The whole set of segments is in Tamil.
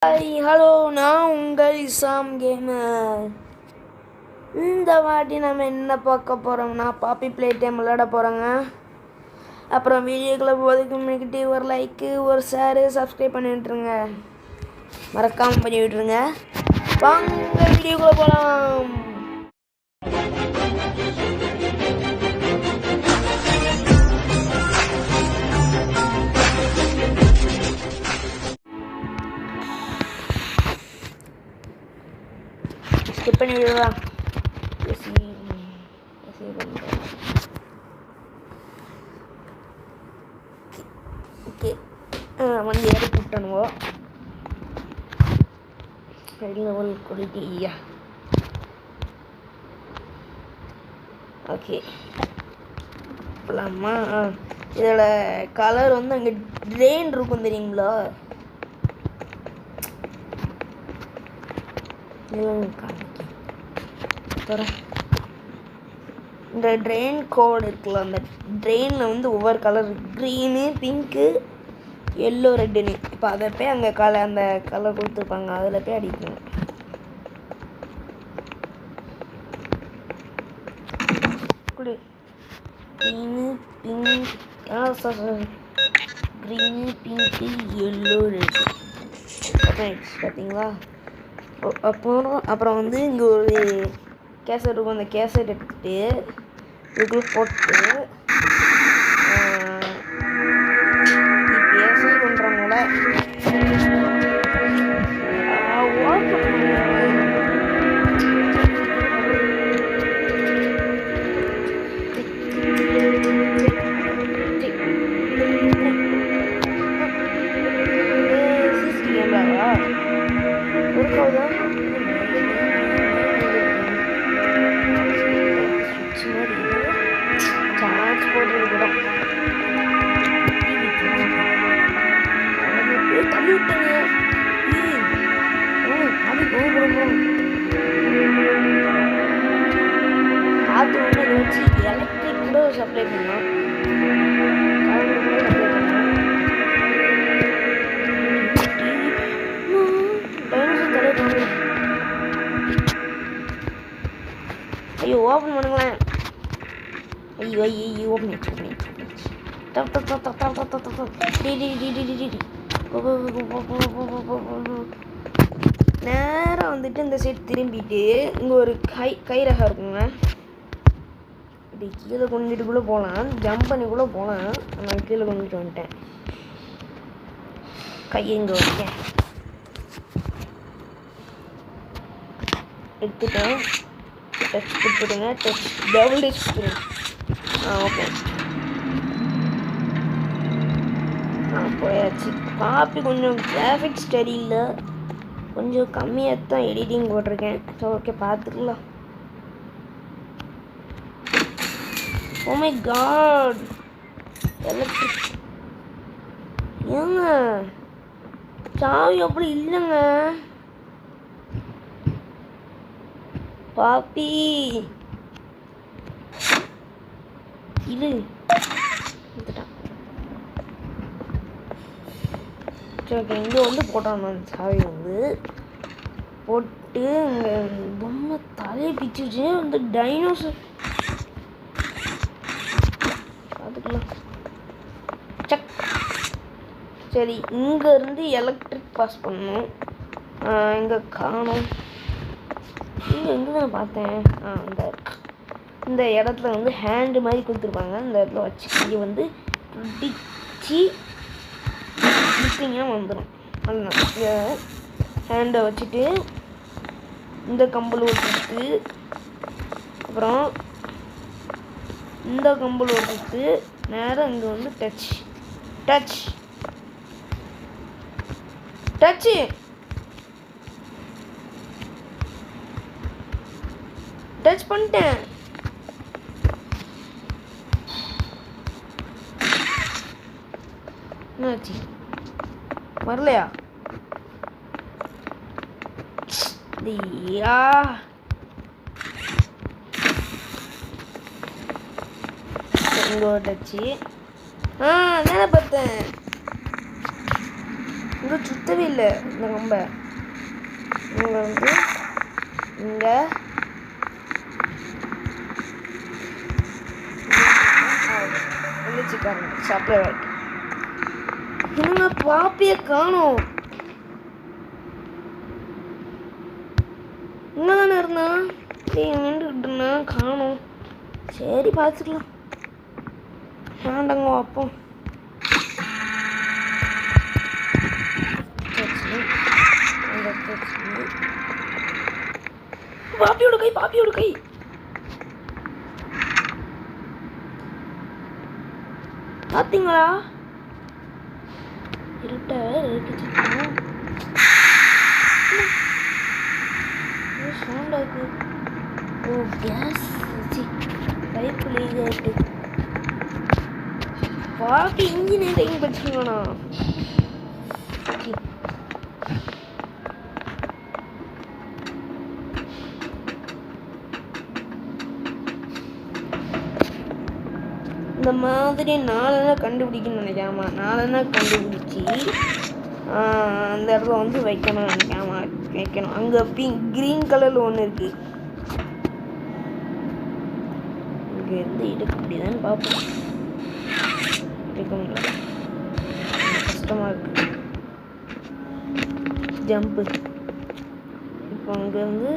ஹாய் ஹலோ, நான் உங்கள் இசாம் கேமர். இந்த வாட்டி நம்ம என்ன பார்க்க போகிறோம்னா பாப்பி ப்ளே டைம் விளையாட போகிறோங்க. அப்புறம் வீடியோக்குள்ளே போகிறதுக்கு முன்னாடி ஒரு லைக்கு, ஒரு ஷேரு, சப்ஸ்கிரைப் பண்ணி விட்டுருங்க. மறக்காமல் பண்ணி விட்டுருங்க. வாங்க வீடியோக்குள்ளே போகலாம். ஸ்கிப் பண்ணி விடுவா. ஓகே, வண்டி ஏறி கூட்டணுவோம். லெவல் குவாலிட்டியா. ஓகே போகலாமா? இதோட கலர் வந்து அங்கே ட்ரெயின் இருக்கும் தெரியுங்களா? இந்த ட்ரெயின் கோடு இருக்குல்ல, அந்த ட்ரெயினில் வந்து ஒவ்வொரு கலர், க்ரீனு, பிங்க்கு, எல்லோ, ரெட்டுன்னு. இப்போ அதை போய் அங்கே அந்த கலர் கொடுத்துருப்பாங்க, அதில் போய் அடிக்கணும். Green, pink, green, pink, yellow, red. பார்த்தீங்களா? அப்புறம் வந்து இங்கே ஒரு கேசட் இருக்கும். அந்த கேசட் எடுத்துகிட்டு இதுக்குள்ளே போட்டு இப்போ பண்ணுறவங்கள எலக்ட்ரிக் கூட சப்ளை பண்ணலாம். ஐயோ, ஓப்பன் பண்ணுங்களேன். ஐயோ ஐயோ, ஓப்பன் நேராக வந்துட்டு இந்த சைட் திரும்பிட்டு இங்கே ஒரு கைரகம் இருக்குங்க. இப்படி கீழே கொண்டுட்டு கூட போகலாம், ஜம்ப் பண்ணி கூட போகலாம். நான் கீழே கொண்டுட்டு வந்துட்டேன். கையை இங்கே வைக்கேன், எடுத்துட்டேன். டச் கொடுத்துடுங்க, டச் டபுள் டச் கொடுத்துருங்க. ஓகே, போயாச்சு. காப்பி கொஞ்சம் கிராஃபிக்ஸ் சரியில்லை, கொஞ்சம் கம்மியாக தான் எடிட்டிங் போட்டிருக்கேன். ஸோ ஓகே, பார்த்துக்கலாம். Oh my god, electric. ஏங்க சாவி அப்படி இல்லைங்க. பாப்பி இது ஓகே, இங்கே வந்து போட்டான் சாவி வந்து போட்டு இங்கே பொம்மை தலையை பிச்சுச்சு. வந்து டைனோசர் பார்த்துக்கலாம். சக். சரி, இங்கேருந்து எலக்ட்ரிக் பாஸ் பண்ணணும். இங்கே காணும். எங்கே தான் பார்த்தேன்? இந்த இடத்துல வந்து ஹேண்டு மாதிரி கொடுத்துருப்பாங்க. இந்த இடத்துல வச்சு கையை வந்து பிடிச்சி விட்டிங்கன்னா வந்துடும். அதுதான் இங்கே ஹேண்டை வச்சுட்டு இந்த கம்பல் ஒட்டிட்டு, அப்புறம் இந்த கம்பல் ஒட்டிட்டு நேராக இங்கே வந்து டச் டச் டச்சு டச் பண்ணிட்டேன். என்னாச்சு? வரலையா? ஐயா, இங்கே ஒரு டச்சு. தானே பார்த்தேன். இங்கே சுத்தவே இல்லை இந்த ரொம்ப இங்கே வந்து இங்கே வந்துச்சுக்காரங்க சப்ளை வாய்க்கு என்னங்க பாப்பியை காணோம். இங்கே தானே இருந்தான் நின்றுக்கிட்டு இருந்தான் காணோம். சரி பார்த்துக்கலாம் வேண்டாங்க அப்போ பாப்பியோட கை பார்த்தீங்களா இருட்ட சவுண்டாக்கு. ஓ கேஸ் பைப்பு லீக் ஆகிட்டு பாப்பி இன்ஜினியரிங் படிச்சுக்கோண்ணா. இந்த மாதிரி நாலெல்லாம் கண்டுபிடிக்கணும்னு நினைக்காமா நாலெல்லாம் கண்டுபிடிச்சி அந்த இடத்துல வந்து வைக்கணும்னு நினைக்காமா வைக்கணும். அங்கே க்ரீன் கலரில் ஒன்று இருக்குது இங்கேருந்து எடுக்க முடியுதான்னு பார்ப்போம். எடுக்க முடியல கஷ்டமாக இருக்கு ஜம்ப்பு. இப்போ அங்கேருந்து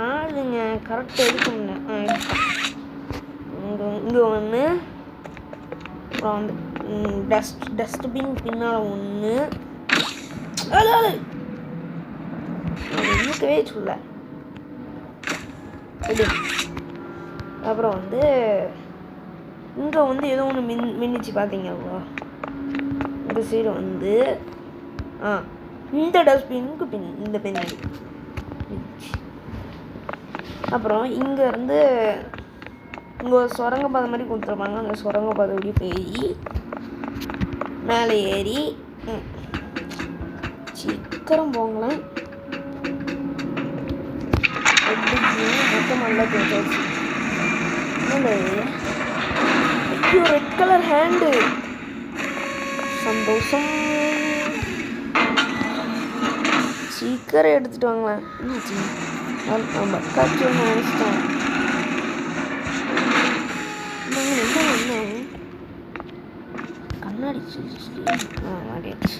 ஆளுங்க கரெக்டாக எடுக்க முடியல. இங்கே ஒன்று அப்புறம் வந்து டஸ்ட்பின் பின்னால் ஒன்று இருக்கவே சொல்ல. அப்புறம் வந்து இங்கே வந்து ஏதோ ஒன்று மின்னிச்சு பார்த்தீங்களா இந்த சைடு வந்து இந்த டஸ்ட்பினுக்கு இந்த பின்னாடி. அப்புறம் இங்கேருந்து இங்கே ஒரு சுரங்கப்பாதை மாதிரி கொடுத்துருப்பாங்க. அந்த சுரங்கப்பாதை அப்படி போய் மேலே ஏறி சீக்கிரம் போங்களேன். மொத்தம் நல்லா போயிடுச்சு. ஐயோ ரெட் கலர் ஹேண்டு சந்தோஷம். சீக்கிரம் எடுத்துட்டு வாங்களேன். நம்ம காட்சி ஒன்று நினச்சிட்டேன். கண்ணாடி மாட்டியாச்சு.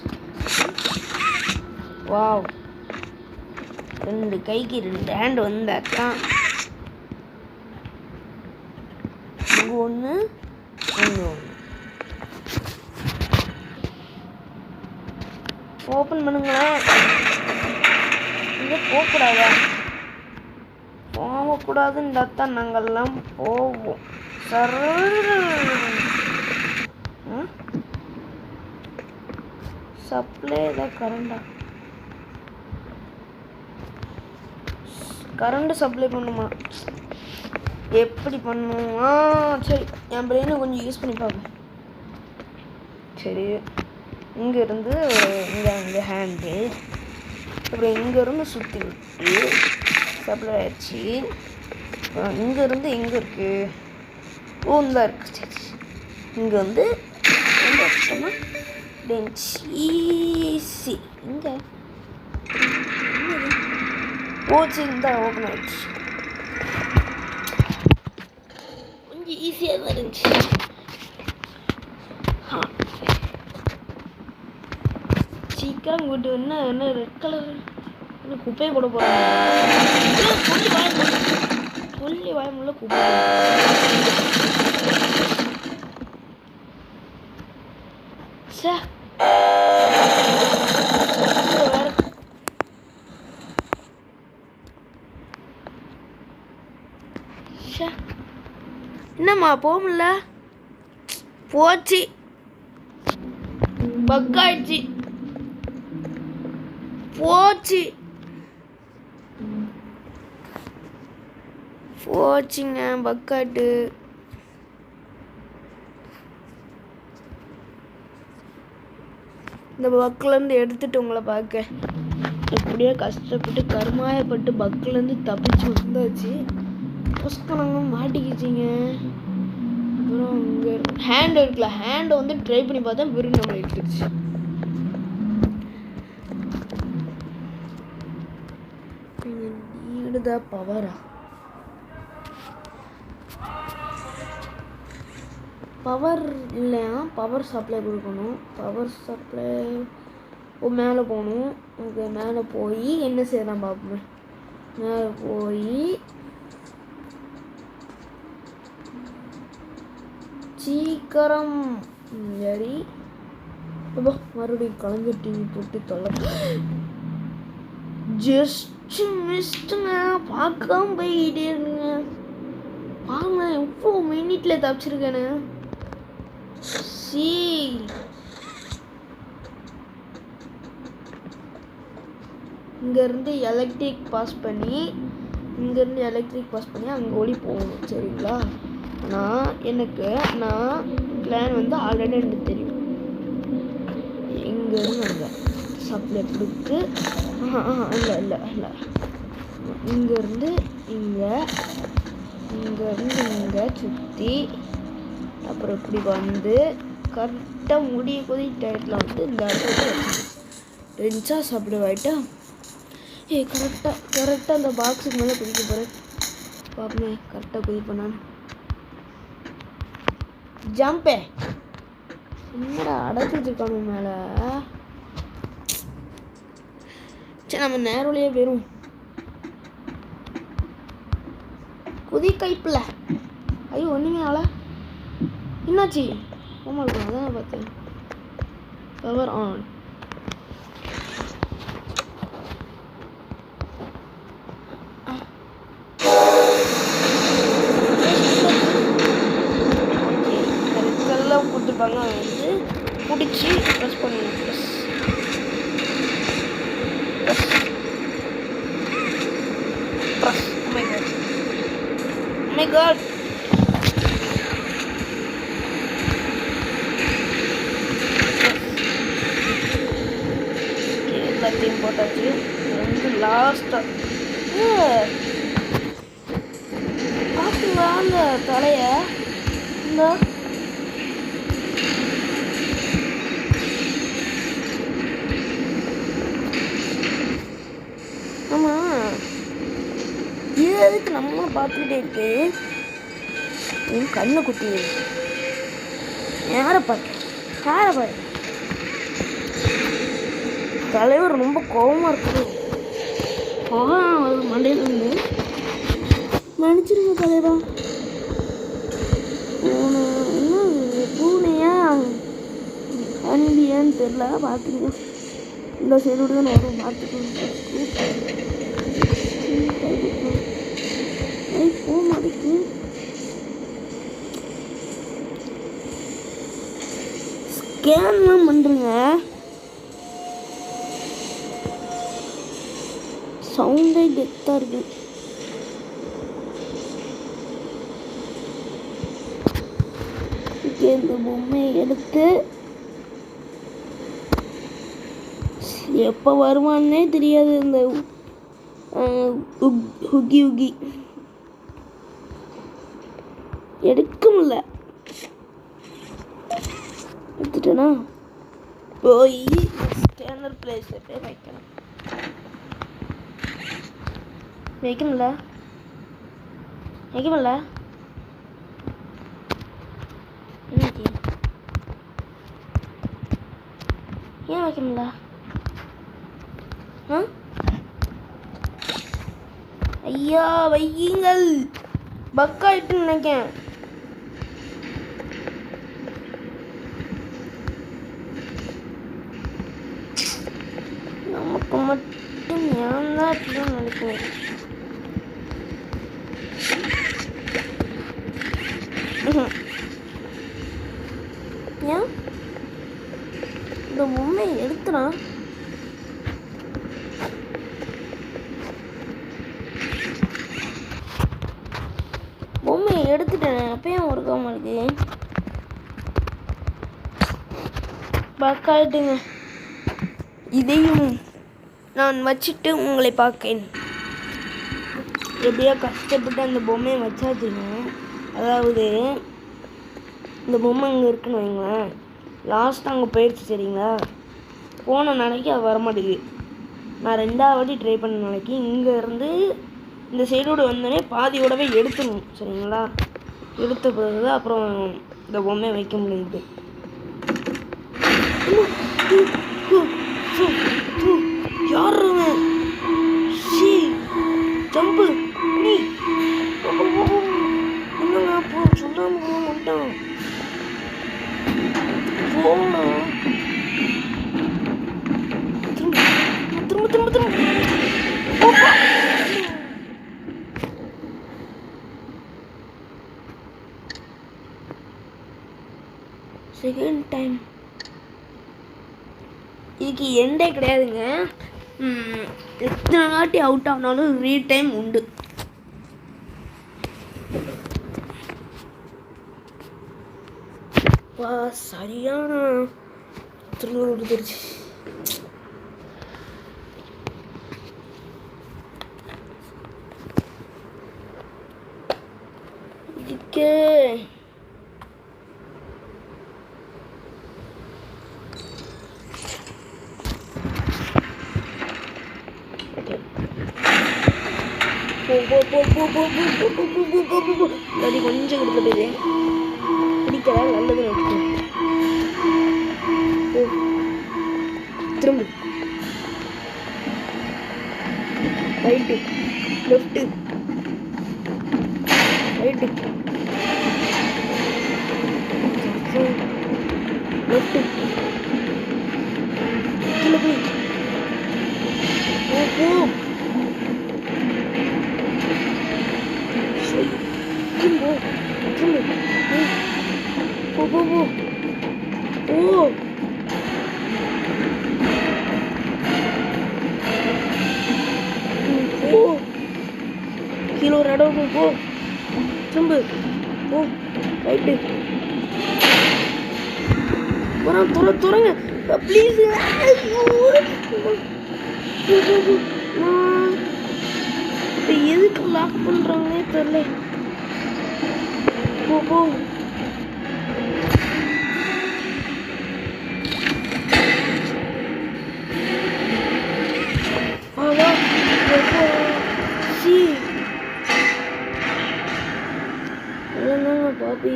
வாவ் 2 கைக்கு 2 ஹேண்ட் வந்தாக்கா இங்கே ஒன்று ஒன்று ஓப்பன் பண்ணுங்களேன். இங்கே போகக்கூடாதா? போகக்கூடாதுன்னு தான் நாங்கள்லாம் போவோம். சப்ளை தான் கரண்ட் சப்ளை பண்ணுமா? எப்படி பண்ணுமா? சரி என் பிரெயினை கொஞ்சம் யூஸ் பண்ணி பார்ப்போம். சரி இங்கேருந்து இங்கே ஹேண்டு அப்புறம் இங்கேருந்து சுற்றி விட்டு சப்ளை ஆயிடுச்சு. அப்புறம் இங்கேருந்து எங்கே இருக்குது? ஓந்தா இருக்குது. சரி இங்கே வந்து எங்கே வச்சோம்னா பெஞ்ச் ஈஸி இங்கே போச்சு. இந்த ஓப்பன் ஆயிடுச்சு. கொஞ்சம் ஈஸியாக தான் இருந்துச்சு. சீக்கிரம் கூட்டு என்ன ரெட் கலர் இன்னும் குப்பையை போட போகிறாங்க. சொல்லி வாயமுள்ள குப்பை. என்னம்மா போக முடியல? போச்சு பக் ஆயிடுச்சு. போச்சுங்க பக்காட்டு. இந்த பக்கிலேருந்து எடுத்துட்டு உங்களை பார்க்க எப்படியோ கஷ்டப்பட்டு கருமாயப்பட்டு பக்கிலேருந்து தப்பிச்சு வந்தாச்சு. புஷ்கலங்க மாட்டிக்கிச்சிங்க. அப்புறம் இங்கே ஹேண்ட் இருக்குல்ல, ஹேண்டை வந்து ட்ரை பண்ணி பார்த்தா வெறும் நம்மளை எடுத்துருச்சு. த பவரா? பவர் இல்லையா? பவர் சப்ளை கொடுக்கணும். பவர் சப்ளை மேலே போகணும். ஓகே, மேலே போய் என்ன செய்யலாம் பார்ப்போமே. மேலே போய் சீக்கிரம் சரி. அப்போ மறுபடியும் கலைஞர் டிவி போட்டு தொலை. ஜஸ்ட் மிஸ்டுங்க. பார்க்காம போயிட்டே இருங்க. பாருங்க எவ்வளோ மினிட்ல தப்பிச்சிருக்கேன்னு. சி இங்கேருந்து எலக்ட்ரிக் பாஸ் பண்ணி அங்கே ஓடி போகணும். சரிங்களா? நான் பிளான் வந்து ஆல்ரெடி எனக்கு தெரியும். இங்கேருந்து அங்கே சப்ளை கொடுத்து இல்லை இங்கேருந்து இங்கே சுற்றி அப்புறம் இப்படி வந்து கரெக்டாக முடிய கொதி டயத்தில் வந்து இந்த இடத்துல ரெஞ்சா சப்ளை ஆகிட்டா. கரெக்டாக அந்த பாக்ஸுக்கு மேலே குதிக்க போகிறேன். பார்ப்போமே கரெக்டாக குதிப்பேன் நான். ஜம்பே என்னடா அடைச்சி வச்சிருக்கானு மேலே. சரி, நம்ம நேரோலையே போயிடும். குதி கைப்பில். ஐயோ ஒன்றுமே ஆள. என்னாச்சு? ஓமா இருக்கும். அதான் பார்த்தேன். Power on. கொடுத்துருப்பாங்க. வந்து பிடிச்சி ப்ரெஸ் பண்ணணும். Oh my god. எல்லாத்தையும் போட்டாச்சு. வந்து லாஸ்டா பார்த்தீங்களா அந்த தலைய? இந்த எதுக்கு நம்மளும் பார்த்துக்கிட்டே இருக்கு? என் கண்ணை குத்தி யாரை பாரு. தலைவர் ரொம்ப கோபமாக இருக்குது. மண்டையில் இருந்து மன்னிச்சிருங்க தலைவா. பூனையா அன்பியான்னு தெரியல. பார்த்துங்க இந்த சைடு தான் வரும். பார்த்துக்கோங்க. போக மாட்டேங்குது. ஸ்கேன்லாம் பண்ணுறேங்க. சவுண்டே டெத்தாக இருக்கு. இந்த பொம்மையை எடுத்து எப்போ வருவான்னே தெரியாது. இந்த ஹுகி எடுக்க முடியல. எடுத்துட்டேனா போய் ஸ்கேனர் பிளேஸில் போய் வைக்க முடியல. என்னச்சு? ஏன் வைக்க முடியல? ஐயா வையுங்கள். பக்காயிட்டுன்னு நினைக்கேன். நமக்கு மட்டும் ஏன் தான் இப்படின்னு நினைக்கிறேன். ஏன் இந்த பொம்மையை எடுத்துறான்? பொம்மையை எடுத்துட்டேன். அப்பயும் ஒரு காம இருக்கு. பக்காயிட்டுங்க. இதையும் நான் வச்சுட்டு உங்களை பார்க்கேன். எப்படியோ கஷ்டப்பட்டு அந்த பொம்மையை வச்சாச்சுங்க. அதாவது இந்த பொம்மை அங்கே இருக்குன்னு வைங்களேன். லாஸ்ட்டாக அங்கே போயிடுச்சு. சரிங்களா? போன நாளைக்கு அது வரமாட்டேங்குது. நான் 2வது வாட்டி ட்ரை பண்ண நாளைக்கு இங்கேருந்து இந்த சைடோடு வந்தோடனே பாதியோடவே எடுத்துடணும் சரிங்களா. எடுத்த பிறகு அப்புறம் இந்த பொம்மையை வைக்க முடியுது. யார் ஜம்பு நீ என்னங்க அப்போ சொல்லாம போக மாட்டான் போனா திரும்ப திரும்ப திரும்ப செகண்ட் டைம். இதுக்கு எண்டே கிடையாதுங்க. எத்தனை வாட்டி அவுட் ஆனாலும் ரீடைம் உண்டு. சரியான திரும்ப கொடுத்துருச்சு. இதுக்கு கொஞ்சம் கொடுத்துட்டு பிடிக்கல நல்லது. திரும்ப ரைட்டு லெஃப்ட்டு ரைட்டு லெஃப்ட்டு கீழே போய் போ கீழே ஒரு இடம் போ திரும்ப போ ரைட்டு துறங்க ப்ளீஸ். எதுக்கு லாக் பண்ணுறாங்கன்னே தெரியல. போ பாப்பி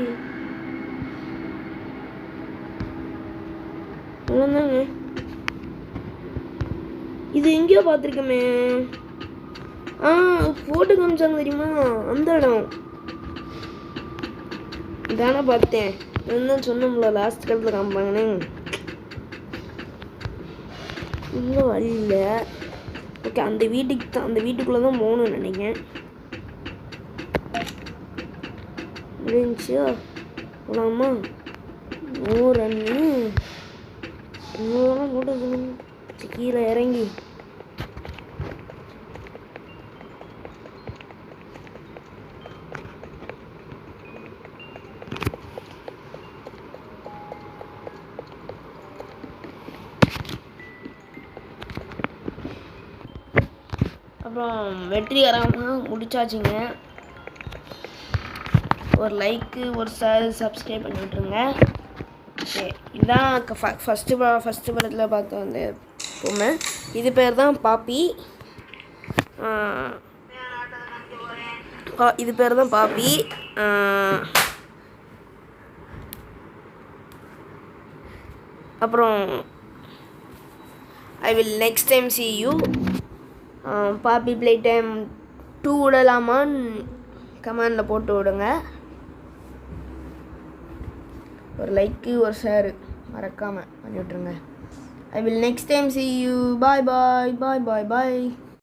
இது எங்கேயோ பார்த்துருக்கமே. போட்டு காமிச்சாங்க தெரியுமா அந்த இடம் இதானே பார்த்தேன். என்ன சொன்னோம்ல லாஸ்ட் காலத்தில் காமிப்பாங்கன்னு. இன்னும் வழி இல்லை. ஓகே அந்த வீட்டுக்கு தான் அந்த வீட்டுக்குள்ளே தான் போகணும்னு நினைக்கிறேன். இருந்துச்சா போகலாமா? ரன்னு போட்டு கீழே இறங்கி அப்புறம் வெற்றிகரமாக முடிச்சாச்சுங்க. ஒரு லைக்கு ஒரு சப்ஸ்கிரைப் பண்ணி விட்ருங்க. ஓகே இதுதான் ஃபஸ்ட்டு படத்தில் பார்த்தோம் அந்த பொம்மை. இது பேர் தான் பாப்பி. இது பேர் தான் பாப்பி. அப்புறம் I will next time see you. Poppy play time 2 விடலாமான்னு கமெண்டில் போட்டு விடுங்க. ஒரு லைக்கு ஒரு ஷேர் மறக்காமல் பண்ணி விட்ருங்க. I will next time see you. Bye bye.